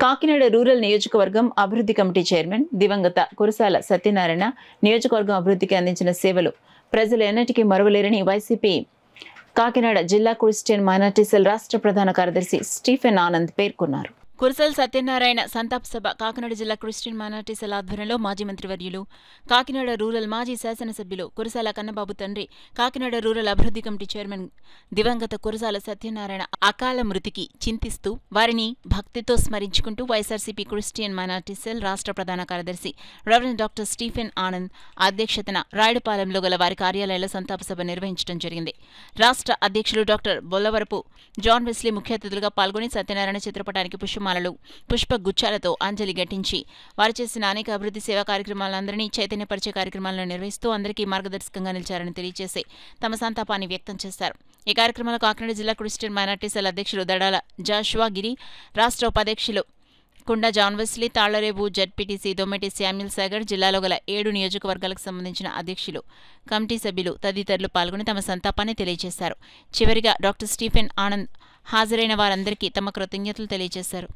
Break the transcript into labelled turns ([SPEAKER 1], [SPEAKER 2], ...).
[SPEAKER 1] Kakinada rural నియోజకవర్గం అభివృద్ధి committee chairman దివంగత కురసాల సత్యనారాయణ నియోజకవర్గం అభివృద్ధికి అందించిన సేవలు ప్రజలు ఎన్నటికీ మరువలేరని వైసీపీ కాకినాడ జిల్లా క్రిస్టియన్ మైనారిటీ సెల్ రాష్ట్ర ప్రధాన కార్యదర్శి స్టీఫెన్ ఆనంద్ పేర్కొన్నారు. కురసాల సత్యనారాయణ సంతాప సభ కాకినాడ జిల్లా క్రిస్టియన్ మైనారిటీ సెల్ ఆధ్వర్యంలో మాజీ మంత్రివర్యులు కాకినాడ రూరల్ మాజీ శాసనసభ్యులు కురసాల కన్నబాబు తండ్రి కాకినాడ రూరల్ అభివృద్ధి కమిటీ చైర్మన్ దివంగత కురసాల సత్యనారాయణ అకాల మృతికి చింతిస్తూ వారిని భక్తితో స్మరించుకుంటూ వైఎస్ఆర్సీపీ క్రిస్టియన్ మైనారిటీ సెల్ రాష్ట్ర ప్రధాన కార్యదర్శి రెవరెండ్ డాక్టర్ స్టీఫెన్ ఆనంద్ అధ్యక్షతన రాయుడుపాలెంలో గల వారి కార్యాలయంలో సంతాప సభ నిర్వహించడం జరిగింది. రాష్ట్ర అధ్యక్షులు డాక్టర్ బొల్లవరపు జాన్ వెస్లీ ముఖ్య అతిథులుగా పాల్గొని సత్యనారాయణ చిత్రపటానికి పుష్పమాలలు పుష్పగుచ్చాలతో అంజలి ఘటించి వారు చేసిన అనేక అభివృద్ధి సేవా కార్యక్రమాలందరినీ చైతన్యపరిచే కార్యక్రమాలను నిర్వహిస్తూ అందరికీ మార్గదర్శకంగా నిలిచారని తెలియజేసి తమ సంతాపాన్ని వ్యక్తం చేశారు. ఈ కార్యక్రమంలో కాకినాడ జిల్లా క్రిస్టియన్ మైనారిటీ సెల్ అధ్యక్షులు దడాల జాషువా గిరి, రాష్ట్ర ఉపాధ్యక్షులు Kunda John Wesley, Tallarevu ZPTC Dommeti Samuel Sagar, జిల్లాలో గల 7 నియోజకవర్గాలకు సంబంధించిన అధ్యక్షులు, కమిటీ సభ్యులు తదితరులు పాల్గొని తమ సంతాపాన్ని తెలియజేశారు. చివరిగా డాక్టర్ స్టీఫెన్ ఆనంద్ హాజరైన వారందరికీ తమ కృతజ్ఞతలు తెలియజేశారు.